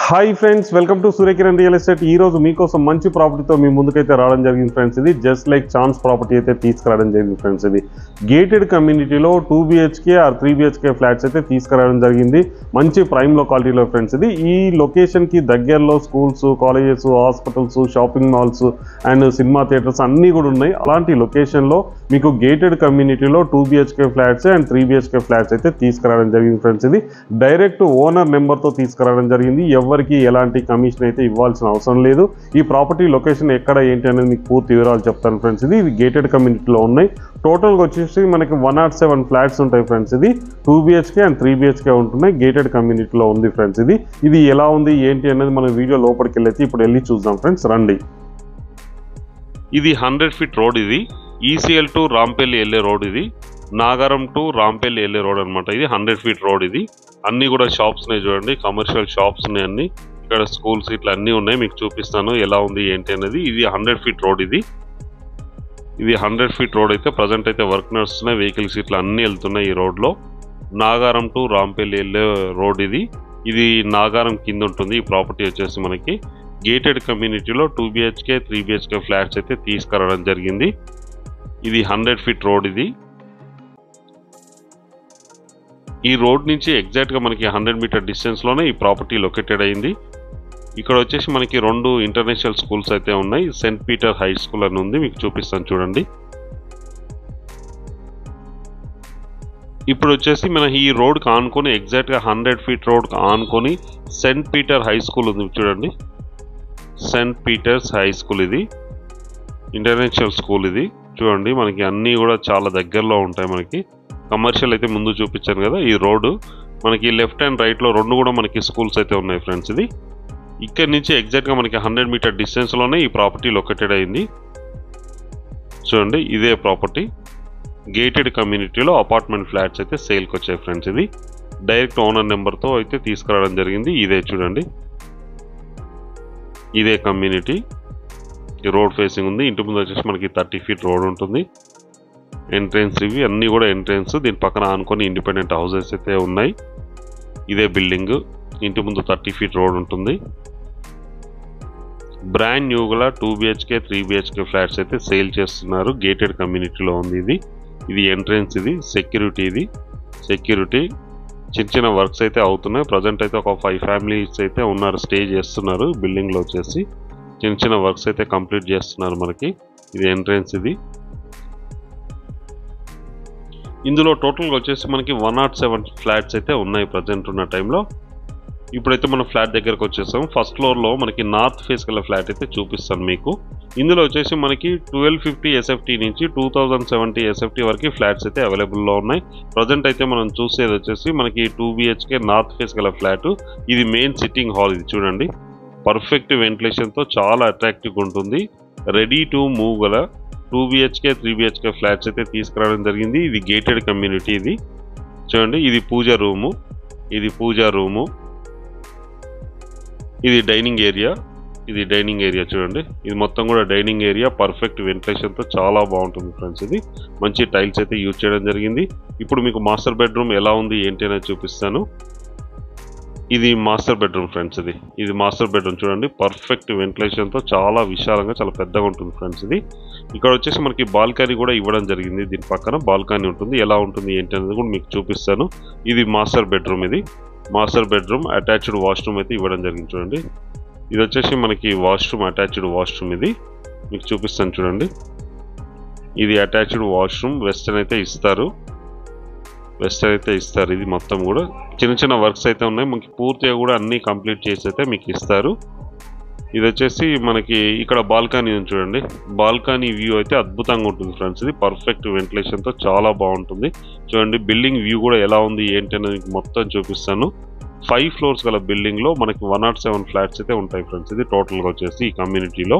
Hi friends, welcome to Surya Kiran real estate. ఈ రోజు మీకోసం మంచి ప్రాపర్టీతో మీ ముందుకైతే రావడం జరిగింది ఫ్రెండ్స్. ఇది జస్ట్ లైక్ ఛాన్స్ ప్రాపర్టీ అయితే తీసుకురావడం జరిగింది ఫ్రెండ్స్. ఇది గేటెడ్ కమ్యూనిటీలో 2 BHK ఆర్ 3 BHK ఫ్లాట్స్ అయితే తీసుకురావడం జరిగింది. మంచి ప్రైమ్ లొకాలిటీలో ఫ్రెండ్స్. ఇది ఈ లొకేషన్కి దగ్గరలో schools, colleges, hospitals, shopping malls and cinema theatres అన్నీ కూడా ఉన్నాయి. అలాంటి లొకేషన్లో మీకు గేటెడ్ కమ్యూనిటీలో 2 BHK flats and 3 BHK flats అయితే తీసుకురావడం జరిగింది ఫ్రెండ్స్. ఇది డైరెక్ట్ ఓనర్ నెంబర్తో తీసుకురావడం జరిగింది. ఎవరికి ఎలాంటి కమిషన్ అయితే ఇవ్వాల్సిన అవసరం లేదు. ఈ ప్రాపర్టీ లొకేషన్ ఎక్కడ ఏంటి అనేది మీకు పూర్తి వివరాలు చెప్తాను ఫ్రెండ్స్. ఇది గేటెడ్ కమ్యూనిటీలో ఉన్నాయి. టోటల్గా వచ్చేసి మనకి 107 ఫ్లాట్స్ ఉంటాయి ఫ్రెండ్స్. ఇది 2 BHK అండ్ 3 BHK ఉంటున్నాయి. గేటెడ్ కమ్యూనిటీలో ఉంది ఫ్రెండ్స్. ఇది ఎలా ఉంది ఏంటి అనేది మనం వీడియో లోపలికి వెళ్ళి ఇప్పుడు వెళ్ళి చూద్దాం ఫ్రెండ్స్. రండి. ఇది 100 ఫీట్ రోడ్. ఇది ECL టు రాంపల్లి వెళ్ళే రోడ్. ఇది నాగారం టు రాంపల్లి వెళ్ళే రోడ్ అనమాట. ఇది 100 ఫీట్ రోడ్. ఇది అన్నీ కూడా షాప్స్ ఉన్నాయి చూడండి, కమర్షియల్ షాప్స్ ఉన్నాయి అన్ని. ఇక్కడ స్కూల్స్ ఇట్లా అన్నీ ఉన్నాయి. మీకు చూపిస్తాను ఎలా ఉంది ఏంటి అనేది. ఇది 100 ఫీట్ రోడ్. ఇది 100 ఫీట్ రోడ్ అయితే ప్రజెంట్ అయితే వర్క్ నడుస్తున్నాయి. వెహికల్స్ ఇట్లా అన్నీ వెళ్తున్నాయి ఈ రోడ్లో. నాగారం టు రాంపల్లి వెళ్ళే రోడ్. ఇది నాగారం కింద ఉంటుంది. ఈ ప్రాపర్టీ వచ్చేసి మనకి గేటెడ్ కమ్యూనిటీలో 2 BHK 3 BHK ఫ్లాట్స్ అయితే తీసుకురావడం జరిగింది. ఇది 100 ఫీట్ రోడ్. ఈ రోడ్ నుంచి ఎగ్జాక్ట్గా మనకి 100 మీటర్ డిస్టెన్స్లోనే ఈ ప్రాపర్టీ లొకేటెడ్ అయింది. ఇక్కడ వచ్చేసి మనకి 2 ఇంటర్నేషనల్ స్కూల్స్ అయితే ఉన్నాయి. సెయింట్ పీటర్ హై స్కూల్ అని ఉంది, మీకు చూపిస్తాను చూడండి. ఇప్పుడు వచ్చేసి మన ఈ రోడ్కి ఆనుకొని ఎగ్జాక్ట్గా 100 ఫీట్ రోడ్కి ఆనుకొని సెయింట్ పీటర్ హై స్కూల్ ఉంది చూడండి. Saint Peter's high school. ఇది ఇంటర్నేషనల్ స్కూల్. ఇది చూడండి మనకి అన్నీ కూడా చాలా దగ్గరలో ఉంటాయి. మనకి కమర్షియల్ అయితే ముందు చూపించాను కదా. ఈ రోడ్డు మనకి లెఫ్ట్ అండ్ రైట్లో 2 కూడా మనకి స్కూల్స్ అయితే ఉన్నాయి ఫ్రెండ్స్. ఇది ఇక్కడ నుంచి ఎగ్జాక్ట్గా మనకి 100 మీటర్ డిస్టెన్స్లోనే ఈ ప్రాపర్టీ లొకేటెడ్ అయింది. చూడండి ఇదే ప్రాపర్టీ గేటెడ్ కమ్యూనిటీలో అపార్ట్మెంట్ ఫ్లాట్స్ అయితే సేల్కి వచ్చాయి ఫ్రెండ్స్. ఇది డైరెక్ట్ ఓనర్ నెంబర్తో అయితే తీసుకురావడం జరిగింది. ఇదే చూడండి, ఇదే కమ్యూనిటీ. ఈ రోడ్ ఫేసింగ్ ఉంది. ఇంటి ముందు వచ్చేసి మనకి 30 ఫీట్ రోడ్ ఉంటుంది. ఎంట్రెన్స్ ఇవి అన్నీ కూడా ఎంట్రెన్స్. దీని పక్కన ఆనుకొని ఇండిపెండెంట్ హౌసెస్ అయితే ఉన్నాయి. ఇదే బిల్డింగ్. ఇంటి ముందు 30 ఫీట్ రోడ్ ఉంటుంది. బ్రాండ్ న్యూ గల 2 BHK 3 BHK ఫ్లాట్స్ అయితే సేల్ చేస్తున్నారు. గేటెడ్ కమ్యూనిటీలో ఉంది. ఇది ఎంట్రెన్స్. ఇది సెక్యూరిటీ చిన్న చిన్న వర్క్స్ అయితే అవుతున్నాయి. ప్రజెంట్ అయితే ఒక 5 ఫ్యామిలీస్ అయితే ఉన్నారు, స్టే చేస్తున్నారు బిల్డింగ్లో. వచ్చేసి చిన్న చిన్న వర్క్స్ అయితే కంప్లీట్ చేస్తున్నారు మనకి. ఇది ఎంట్రెన్స్. ఇందులో టోటల్గా వచ్చేసి మనకి 107 ఫ్లాట్స్ అయితే ఉన్నాయి ప్రజెంట్ ఉన్న టైంలో. ఇప్పుడైతే మనం ఫ్లాట్ దగ్గరకు వచ్చేసాం. ఫస్ట్ ఫ్లోర్లో మనకి నార్త్ ఫేస్ గల ఫ్లాట్ అయితే చూపిస్తాను మీకు. ఇందులో వచ్చేసి మనకి 1250 SFT నుంచి 2070 SFT వరకు ఫ్లాట్స్ అయితే అవైలబుల్లో ఉన్నాయి. ప్రజెంట్ అయితే మనం చూసేది వచ్చేసి మనకి 2 BHK నార్త్ ఫేస్ గల ఫ్లాట్. ఇది మెయిన్ సిట్టింగ్ హాల్. ఇది చూడండి పర్ఫెక్ట్ వెంటిలేషన్తో చాలా అట్రాక్టివ్గా ఉంటుంది. రెడీ టు మూవ్ గల 2 BHK 3 BHK ఫ్లాట్స్ అయితే తీసుకురావడం జరిగింది. ఇది గేటెడ్ కమ్యూనిటీ. ఇది చూడండి, ఇది పూజ రూము. ఇది డైనింగ్ ఏరియా. చూడండి ఇది మొత్తం కూడా డైనింగ్ ఏరియా. పర్ఫెక్ట్ వెంటిలేషన్తో చాలా బాగుంటుంది ఫ్రెండ్స్. ఇది మంచి టైల్స్ అయితే యూజ్ చేయడం జరిగింది. ఇప్పుడు మీకు మాస్టర్ బెడ్రూమ్ ఎలా ఉంది ఏంటి అనేది చూపిస్తాను. ఇది మాస్టర్ బెడ్రూమ్ ఫ్రెండ్స్. ఇది మాస్టర్ బెడ్రూమ్ చూడండి. పర్ఫెక్ట్ వెంటిలేషన్తో చాలా విశాలంగా చాలా పెద్దగా ఉంటుంది ఫ్రెండ్స్. ఇక్కడ వచ్చేసి మనకి బాల్కనీ కూడా ఇవ్వడం జరిగింది. దీని పక్కన బాల్కనీ ఉంటుంది. ఎలా ఉంటుంది ఏంటి అనేది కూడా మీకు చూపిస్తాను. ఇది master bedroom. Master bedroom attached washroom అయితే ఇవ్వడం జరిగింది చూడండి. ఇది వచ్చేసి మనకి వాష్రూమ్, అటాచ్డ్ వాష్రూమ్. ఇది మీకు చూపిస్తాను చూడండి. ఇది అటాచ్డ్ వాష్రూమ్. వెస్టర్న్ అయితే ఇస్తారు. ఇది మొత్తం కూడా చిన్న చిన్న వర్క్స్ అయితే ఉన్నాయి. మనకి పూర్తిగా కూడా అన్నీ కంప్లీట్ చేసి అయితే మీకు ఇస్తారు. ఇది వచ్చేసి మనకి ఇక్కడ బాల్కనీ ఉంది చూడండి. బాల్కనీ వ్యూ అయితే అద్భుతంగా ఉంటుంది ఫ్రెండ్స్. ఇది పర్ఫెక్ట్ వెంటిలేషన్తో చాలా బాగుంటుంది. చూడండి బిల్డింగ్ వ్యూ కూడా ఎలా ఉంది ఏంటి అనేది మీకు మొత్తం చూపిస్తాను. 5 ఫ్లోర్స్ గల బిల్డింగ్లో మనకి 107 ఫ్లాట్స్ అయితే ఉంటాయి ఫ్రెండ్స్. ఇది టోటల్గా వచ్చేసి ఈ కమ్యూనిటీలో.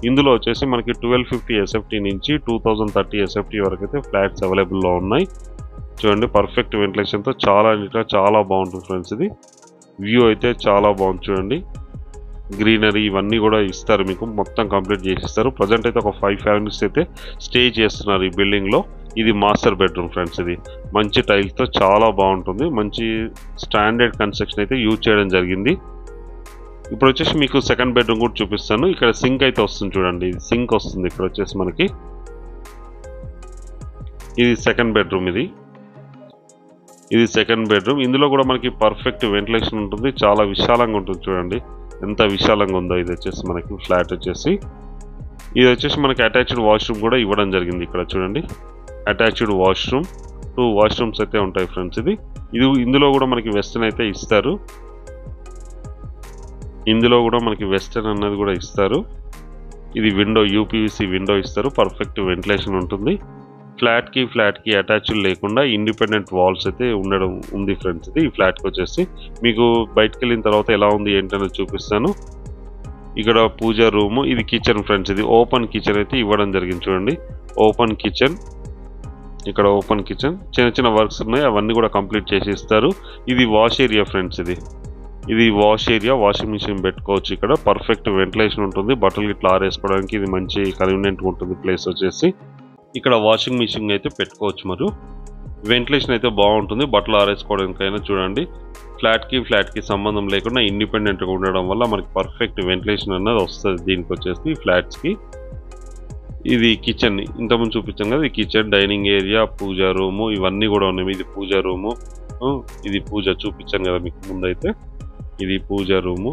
ఇందులో వచ్చేసి మనకి 1250 SFT నుంచి 2030 SFT వరకు అయితే ఫ్లాట్స్ అవైలబుల్లో ఉన్నాయి. చూడండి పర్ఫెక్ట్ వెంటిలేషన్తో చాలా బాగుంటుంది ఫ్రెండ్స్. ఇది వ్యూ అయితే చాలా బాగుంది చూడండి. గ్రీనరీ ఇవన్నీ కూడా ఇస్తారు, మీకు మొత్తం కంప్లీట్ చేసి ఇస్తారు. ప్రజెంట్ అయితే ఒక 5 ఫ్యామిలీస్ అయితే స్టే చేస్తున్నారు ఈ బిల్డింగ్లో. ఇది మాస్టర్ బెడ్రూమ్ ఫ్రెండ్స్. ఇది మంచి టైల్స్ తో చాలా బాగుంటుంది. మంచి స్టాండర్డ్ కన్స్ట్రక్షన్ అయితే యూజ్ చేయడం జరిగింది. ఇప్పుడు వచ్చేసి మీకు సెకండ్ బెడ్రూమ్ కూడా చూపిస్తాను. ఇక్కడ సింక్ అయితే వస్తుంది చూడండి, సింక్ వస్తుంది ఇక్కడ వచ్చేసి మనకి. ఇది సెకండ్ బెడ్రూమ్, ఇది సెకండ్ బెడ్రూమ్. ఇందులో కూడా మనకి పర్ఫెక్ట్ వెంటిలేషన్ ఉంటుంది, చాలా విశాలంగా ఉంటుంది చూడండి ఎంత విశాలంగా ఉందో. ఇది వచ్చేసి మనకి ఫ్లాట్ వచ్చేసి, ఇది వచ్చేసి మనకి అటాచ్డ్ వాష్రూమ్ కూడా ఇవ్వడం జరిగింది. ఇక్కడ చూడండి అటాచ్డ్ వాష్రూమ్, 2 వాష్రూమ్స్ అయితే ఉంటాయి ఫ్రెండ్స్. ఇందులో కూడా మనకి వెస్టర్న్ అయితే ఇస్తారు, ఇందులో కూడా మనకి వెస్టర్న్ అన్నది కూడా ఇస్తారు. ఇది విండో, యూపీవీసీ విండో ఇస్తారు, పర్ఫెక్ట్ వెంటిలేషన్ ఉంటుంది. ఫ్లాట్కి అటాచ్డ్ లేకుండా ఇండిపెండెంట్ వాల్స్ అయితే ఉండడం ఉంది ఫ్రెండ్స్. ఈ ఫ్లాట్కి వచ్చేసి మీకు బయటకు వెళ్ళిన తర్వాత ఎలా ఉంది ఏంటనేది చూపిస్తాను. ఇక్కడ పూజ రూమ్, ఇది కిచెన్ ఫ్రెండ్స్. ఇది ఓపెన్ కిచెన్ అయితే ఇవ్వడం జరిగింది చూడండి, ఓపెన్ కిచెన్. ఇక్కడ ఓపెన్ కిచెన్, చిన్న వర్క్స్ ఉన్నాయి, అవన్నీ కూడా కంప్లీట్ చేసి ఇస్తారు. ఇది వాష్ ఏరియా ఫ్రెండ్స్. ఇది వాష్ ఏరియా, వాషింగ్ మిషన్ పెట్టుకోవచ్చు. ఇక్కడ పర్ఫెక్ట్ వెంటిలేషన్ ఉంటుంది, బట్టలు ఇట్లా ఆరేసుకోవడానికి ఇది మంచి కన్వీనియంట్గా ఉంటుంది ప్లేస్ వచ్చేసి. ఇక్కడ వాషింగ్ మిషన్ అయితే పెట్టుకోవచ్చు, మరి వెంటిలేషన్ అయితే బాగుంటుంది బట్టలు ఆరేసుకోవడానికైనా. చూడండి ఫ్లాట్కి సంబంధం లేకుండా ఇండిపెండెంట్గా ఉండడం వల్ల మనకి పర్ఫెక్ట్ వెంటిలేషన్ అన్నది వస్తుంది దీనికి వచ్చేసి ఫ్లాట్స్కి. ఇది కిచెన్, ఇంతకుముందు చూపించాం కదా, ఇది కిచెన్, డైనింగ్ ఏరియా, పూజ రూము ఇవన్నీ కూడా ఉన్నాయి. ఇది పూజ రూము, ఇది పూజ చూపించాను కదా మీకు ముందైతే. ఇది పూజ రూము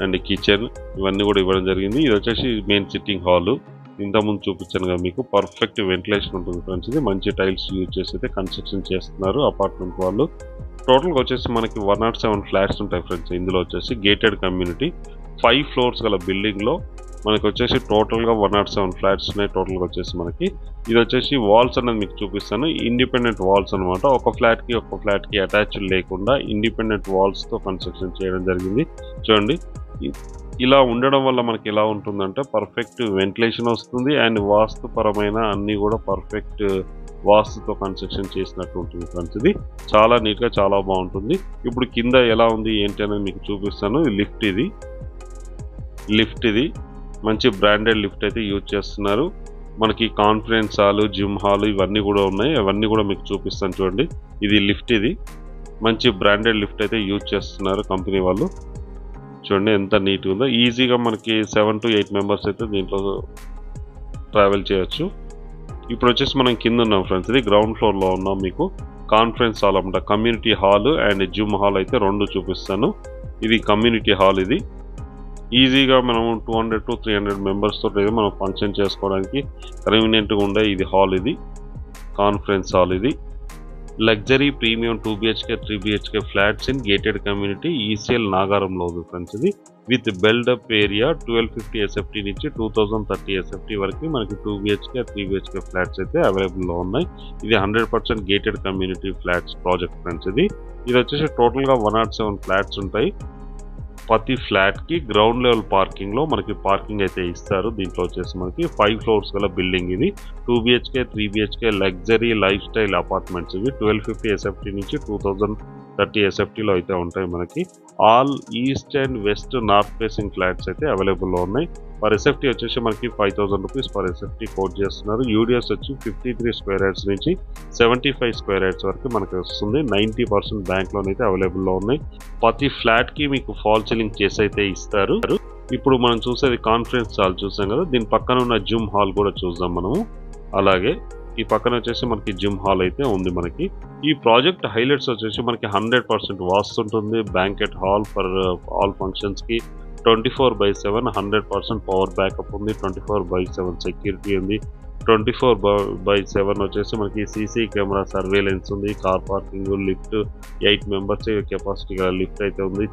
అండ్ కిచెన్ ఇవన్నీ కూడా ఇవ్వడం జరిగింది. ఇది వచ్చేసి మెయిన్ సిట్టింగ్ హాలు, ఇంతకుముందు చూపించాను కదా మీకు. పర్ఫెక్ట్ వెంటిలేషన్ ఉంటుంది ఫ్రెండ్స్. ఇది మంచి టైల్స్ యూజ్ చేసి అయితే కన్స్ట్రక్షన్ చేస్తున్నారు అపార్ట్మెంట్ వాళ్ళు. టోటల్గా వచ్చేసి మనకి 107 ఫ్లాట్స్ ఉంటాయి ఫ్రెండ్స్. ఇందులో వచ్చేసి గేటెడ్ కమ్యూనిటీ 5 ఫ్లోర్స్ గల బిల్డింగ్లో మనకి వచ్చేసి టోటల్గా 107 ఫ్లాట్స్ ఉన్నాయి టోటల్గా వచ్చేసి మనకి. ఇది వచ్చేసి వాల్స్ అనేది మీకు చూపిస్తాను, ఇండిపెండెంట్ వాల్స్ అనమాట. ఒక ఫ్లాట్కి అటాచ్డ్ లేకుండా ఇండిపెండెంట్ వాల్స్తో కన్స్ట్రక్షన్ చేయడం జరిగింది. చూడండి ఇలా ఉండడం వల్ల మనకి ఎలా ఉంటుందంటే పర్ఫెక్ట్ వెంటిలేషన్ వస్తుంది అండ్ వాస్తుపరమైన అన్నీ కూడా పర్ఫెక్ట్ వాస్తుతో కన్స్ట్రక్షన్ చేసినట్టు ఉంటుంది ఫ్రెండ్స్. ఇది చాలా నీట్గా చాలా బాగుంటుంది. ఇప్పుడు కింద ఎలా ఉంది ఏంటి అనేది మీకు చూపిస్తాను. లిఫ్ట్ ఇది మంచి బ్రాండెడ్ లిఫ్ట్ అయితే యూజ్ చేస్తున్నారు. మనకి కాన్ఫరెన్స్ హాలు, జిమ్ హాలు ఇవన్నీ కూడా ఉన్నాయి, అవన్నీ కూడా మీకు చూపిస్తాను చూడండి. ఇది లిఫ్ట్, ఇది మంచి బ్రాండెడ్ లిఫ్ట్ అయితే యూజ్ చేస్తున్నారు కంపెనీ వాళ్ళు. చూడండి ఎంత నీట్గా ఉందో. ఈజీగా మనకి 7 to 8 మెంబర్స్ అయితే దీంట్లో ట్రావెల్ చేయొచ్చు. ఇప్పుడు వచ్చేసి మనం కింద ఉన్నాం ఫ్రెండ్స్. ఇది గ్రౌండ్ ఫ్లోర్లో ఉన్నాం. మీకు కాన్ఫరెన్స్ హాల్ అన్నమాట, community hall and gym hall అయితే 2 చూపిస్తాను. ఇది కమ్యూనిటీ హాల్, ఇది ఈజీగా మనం 200 to 300 మెంబర్స్ తోటి మనం ఫంక్షన్ చేసుకోవడానికి కన్వీనియంట్గా ఉండే ఇది హాల్. ఇది కాన్ఫరెన్స్ హాల్. ఇది luxury premium 2 BHK 3 BHK flats in gated community ECL నాగారంలో ఉంది ఫ్రెండ్స్. ఇది విత్ బిల్డప్ ఏరియా 1250 SFT నుంచి 2030 SFT వరకు మనకి 2 BHK 3 BHK ఫ్లాట్స్ అయితే అవైలబుల్లో ఉన్నాయి. ఇది 100% gated community flats project friends. ఇది వచ్చేసి టోటల్గా 107 ఫ్లాట్స్ ఉంటాయి. ప్రతి ఫ్లాట్కి గ్రౌండ్ లెవెల్ పార్కింగ్లో మనకి పార్కింగ్ అయితే ఇస్తారు. దీంట్లో వచ్చేసి మనకి 5 ఫ్లోర్స్ గల బిల్డింగ్. ఇది 2 BHK 3 BHK luxury life style apartments. ఇవి 1250 SFT నుంచి 2030 SFTలో అయితే ఉంటాయి మనకి. All east and west north facing flats అయితే అవైలబుల్లో ఉన్నాయి. పర్ SFT వచ్చేసి మనకి 5000 రూపీస్ పర్ SFT కోట్ చేస్తున్నారు. యూడిఎస్ వచ్చి 53 స్క్వేర్ యార్డ్స్ నుంచి 75 స్క్వేర్ యార్డ్స్ వరకు మనకి వస్తుంది. 90% బ్యాంక్ లోన్ అయితే అవైలబుల్లో ఉన్నాయి. ప్రతి ఫ్లాట్కి మీకు ఫాల్ సీలింగ్ చేసి అయితే ఇస్తారు. ఇప్పుడు మనం చూసేది కాన్ఫరెన్స్ హాల్ చూసాం కదా, దీని పక్కన ఉన్న జిమ్ హాల్ కూడా చూద్దాం మనము. అలాగే ఈ పక్కన వచ్చేసి మనకి జిమ్ హాల్ అయితే ఉంది మనకి. ఈ ప్రాజెక్ట్ హైలైట్స్ వచ్చేసి మనకి 100% వాస్తు ఉంటుంది. బ్యాంకెట్ హాల్ ఫర్ ఆల్ ఫంక్షన్స్కి 24/7 100% పవర్ బ్యాకప్ ఉంది. 24/7 సెక్యూరిటీ ఉంది. 24/7 వచ్చేసి మనకి సీసీ కెమెరా సర్వేలెన్స్ ఉంది. Car parking, lift 8 members capacity గల లిఫ్ట్ అయితే ఉంది.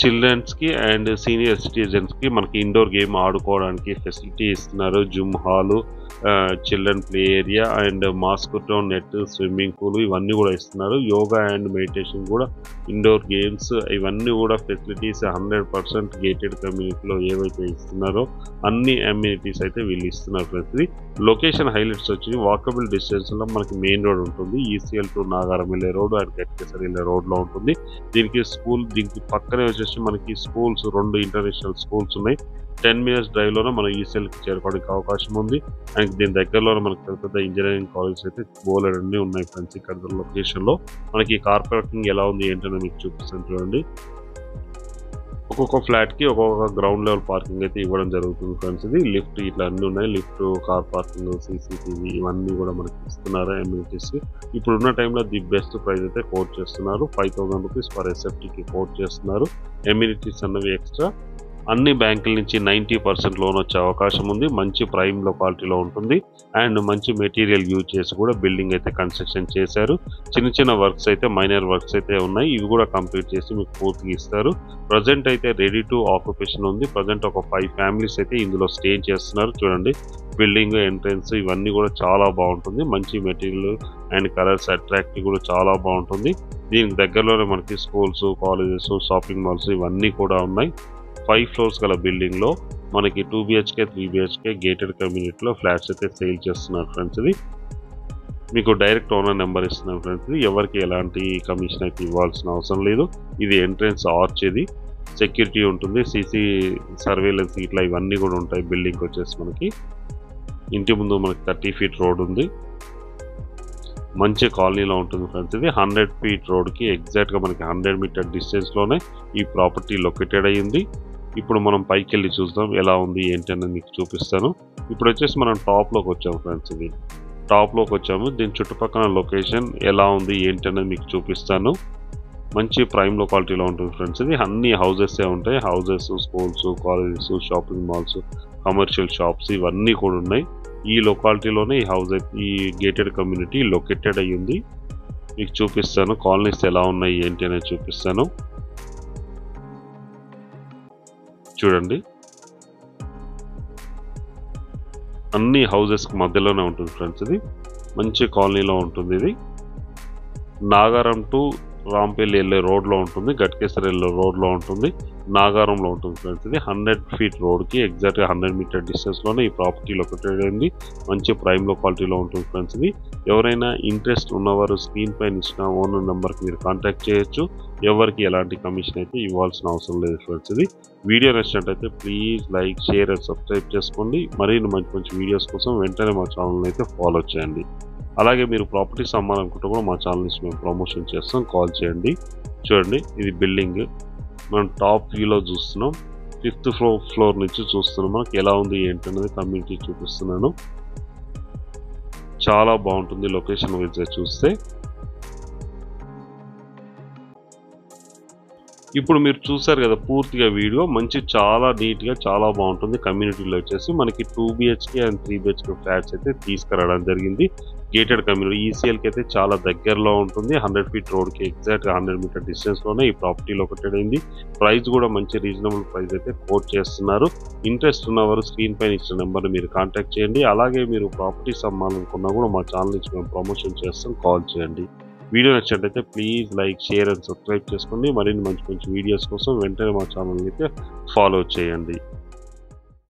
చిల్డ్రన్స్కి అండ్ సీనియర్ సిటిజన్స్కి మనకి ఇండోర్ గేమ్ ఆడుకోవడానికి ఫెసిలిటీ ఇస్తున్నారు. Gym hall, children play area and mosquito net, swimming pool ఇవన్నీ కూడా ఇస్తున్నారు. యోగా అండ్ మెడిటేషన్ కూడా, ఇండోర్ గేమ్స్ ఇవన్నీ కూడా ఫెసిలిటీస్ 100% గేటెడ్ కమ్యూనిటీలో ఏవైతే ఇస్తున్నారో అన్ని అమ్యూనిటీస్ అయితే వీళ్ళు ఇస్తున్నారు ఫ్రెండ్స్. లొకేషన్ హైలైట్స్ వచ్చి వాకబుల్ డిస్టెన్స్లో మనకి మెయిన్ రోడ్ ఉంటుంది. ఈసీఎల్ టు నాగారం వెళ్ళే రోడ్ అండ్ గట్కేసర్ వెళ్ళే రోడ్లో ఉంటుంది. దీనికి పక్కనే వచ్చేసి మనకి స్కూల్స్, 2 ఇంటర్నేషనల్ స్కూల్స్ ఉన్నాయి. 10 minutes డ్రైవ్లోనే మనం ఈసీఎల్కి చేరుకోవడానికి అవకాశం ఉంది. అండ్ దీని దగ్గరలోనే మనకి పెద్ద ఇంజనీరింగ్ కాలేజెస్ అయితే బోలెడన్నీ ఉన్నాయి ఫ్రెండ్స్. ఇక్కడ లొకేషన్లో మనకి కార్ పార్కింగ్ ఎలా ఉంది ఏంటనే మీకు చూపిస్తాను చూడండి. ఒక్కొక్క ఫ్లాట్కి ఒక్కొక్క గ్రౌండ్ లెవెల్ పార్కింగ్ అయితే ఇవ్వడం జరుగుతుంది ఫ్రెండ్స్. ఇది లిఫ్ట్ ఇట్లా అన్నీ ఉన్నాయి. లిఫ్ట్, కార్ పార్కింగ్, సీసీటీవీ ఇవన్నీ కూడా మనకి ఇస్తున్నారు ఎమ్యూనిటీస్. ఇప్పుడున్న టైంలో ది బెస్ట్ ప్రైస్ అయితే కోట్ చేస్తున్నారు. 5,000 రూపీస్ పర్ ఎస్ఎఫ్టీకి కోట్ చేస్తున్నారు. ఎమ్యూనిటీస్ అన్నవి ఎక్స్ట్రా. అన్ని బ్యాంకుల నుంచి 90% లోన్ వచ్చే అవకాశం ఉంది. మంచి ప్రైమ్ లొకాలిటీలో ఉంటుంది అండ్ మంచి మెటీరియల్ యూజ్ చేసి కూడా బిల్డింగ్ అయితే కన్స్ట్రక్షన్ చేశారు. చిన్న చిన్న వర్క్స్ అయితే మైనర్ వర్క్స్ అయితే ఉన్నాయి. ఇవి కూడా కంప్లీట్ చేసి మీకు పూర్తిగా ఇస్తారు. ప్రజెంట్ అయితే రెడీ టు ఆక్యుపేషన్ ఉంది. ప్రజెంట్ ఒక 5 ఫ్యామిలీస్ అయితే ఇందులో స్టే చేస్తున్నారు. చూడండి బిల్డింగ్ ఎంట్రన్స్ ఇవన్నీ కూడా చాలా బాగుంటుంది. మంచి మెటీరియల్ అండ్ కలర్స్ అట్రాక్టివ్ కూడా చాలా బాగుంటుంది. దీనికి దగ్గరలోనే మనకి స్కూల్స్, కాలేజెస్, షాపింగ్ మాల్స్ ఇవన్నీ కూడా ఉన్నాయి. 5 ఫ్లోర్స్ గల బిల్డింగ్లో మనకి 2 BHK 3 BHK గేటెడ్ కమ్యూనిటీలో ఫ్లాట్స్ అయితే సేల్ చేస్తున్నారు ఫ్రెండ్స్. ఇది మీకు డైరెక్ట్ ఓనర్ నెంబర్ ఇస్తున్నాను ఫ్రెండ్స్. ఇది ఎవరికి ఎలాంటి కమిషన్ అయితే ఇవ్వాల్సిన అవసరం లేదు. ఇది ఎంట్రన్స్ ఆర్చ్, ఇది సెక్యూరిటీ ఉంటుంది, సీసీ సర్వేలెన్స్ ఇట్లా ఇవన్నీ కూడా ఉంటాయి. బిల్డింగ్కి వచ్చేసి మనకి ఇంటి ముందు మనకి 30 ఫీట్ రోడ్ ఉంది. మంచి కాలనీలో ఉంటుంది ఫ్రెండ్స్. ఇది 100 ఫీట్ రోడ్కి ఎగ్జాక్ట్గా మనకి 100 మీటర్ డిస్టెన్స్లోనే ఈ ప్రాపర్టీ లొకేటెడ్ అయ్యింది. ఇప్పుడు మనం పైకి వెళ్ళి చూద్దాం ఎలా ఉంది ఏంటి అనేది మీకు చూపిస్తాను. ఇప్పుడు వచ్చేసి మనం టాప్లోకి వచ్చాము ఫ్రెండ్స్. ఇది టాప్లోకి వచ్చాము. దీని చుట్టుపక్కల లొకేషన్ ఎలా ఉంది ఏంటి అనేది మీకు చూపిస్తాను. మంచి ప్రైమ్ లొకాలిటీలో ఉంటుంది ఫ్రెండ్స్. ఇది అన్ని హౌజెసే ఉంటాయి. Houses, schools, colleges, shopping malls, commercial shops ఇవన్నీ కూడా ఉన్నాయి. ఈ లొకాలిటీలోనే ఈ హౌస్ ఈ గేటెడ్ కమ్యూనిటీ లొకేటెడ్ అయ్యింది. మీకు చూపిస్తాను కాలనీస్ ఎలా ఉన్నాయి ఏంటి అనేది చూపిస్తాను. చూడండి అన్ని హౌజెస్కి మధ్యలోనే ఉంటుంది ఫ్రెండ్స్. ఇది మంచి కాలనీలో ఉంటుంది. ఇది నాగారం టు రాంపల్లి వెళ్ళే రోడ్లో ఉంటుంది. గట్కేసర్ వెళ్ళే రోడ్లో ఉంటుంది. నాగారంలో ఉంటుంది ఫ్రెండ్స్. ఇది 100 ఫీట్ రోడ్కి ఎగ్జాక్ట్గా 100 మీటర్ డిస్టెన్స్లోనే ఈ ప్రాపర్టీ లొకేటెడ్ అయింది. మంచి ప్రైమ్ లొకాలిటీలో ఉంటుంది ఫ్రెండ్స్. ఇది ఎవరైనా ఇంట్రెస్ట్ ఉన్నవారు స్క్రీన్ పైన ఇచ్చిన ఓనర్ నెంబర్కి మీరు కాంటాక్ట్ చేయొచ్చు. ఎవరికి ఎలాంటి కమిషన్ అయితే ఇవ్వాల్సిన అవసరం లేదు ఫ్రెండ్స్. ఇది వీడియో నచ్చినట్టయితే please like, share and subscribe చేసుకోండి. మరిన్ని మంచి మంచి వీడియోస్ కోసం వెంటనే మా ఛానల్ని అయితే ఫాలో చేయండి. అలాగే మీరు ప్రాపర్టీస్ అమ్మాలనుకుంటే కూడా మా ఛానల్ నుంచి మేము ప్రమోషన్ చేస్తాం, కాల్ చేయండి. చూడండి ఇది బిల్డింగ్ మనం టాప్ వ్యూలో చూస్తున్నాం. 5th ఫ్లోర్ నుంచి చూస్తున్నాం. మనకి ఎలా ఉంది ఏంటి అనేది కమ్యూనిటీ చూపిస్తున్నాను. చాలా బాగుంటుంది లొకేషన్ వైజ్ చూస్తే. ఇప్పుడు మీరు చూసారు కదా పూర్తిగా వీడియో మంచి చాలా నీట్గా చాలా బాగుంటుంది. కమ్యూనిటీలో వచ్చేసి మనకి 2 BHK అండ్ 3 BHK ఫ్లాట్స్ అయితే తీసుకురావడం జరిగింది. గేటెడ్ కమ్యూనిటీ ఈసీఎల్కి అయితే చాలా దగ్గరలో ఉంటుంది. 100 ఫీట్ రోడ్కి ఎగ్జాక్ట్గా 100 మీటర్ డిస్టెన్స్లోనే ఈ ప్రాపర్టీ లొకేటెడ్ అయింది. ప్రైస్ కూడా మంచి రీజనబుల్ ప్రైస్ అయితే కోట్ చేస్తున్నారు. ఇంట్రెస్ట్ ఉన్నవారు స్క్రీన్ పైన ఇచ్చిన నెంబర్ని మీరు కాంటాక్ట్ చేయండి. అలాగే మీరు ప్రాపర్టీస్ అమ్మాలనుకున్నా కూడా మా ఛానల్ నుంచి మేము ప్రమోషన్ చేస్తాం, కాల్ చేయండి. వీడియో నచ్చినట్టయితే please like, share and subscribe చేసుకోండి. మరిన్ని మంచి మంచి వీడియోస్ కోసం వెంటనే మా ఛానల్ని అయితే ఫాలో చేయండి.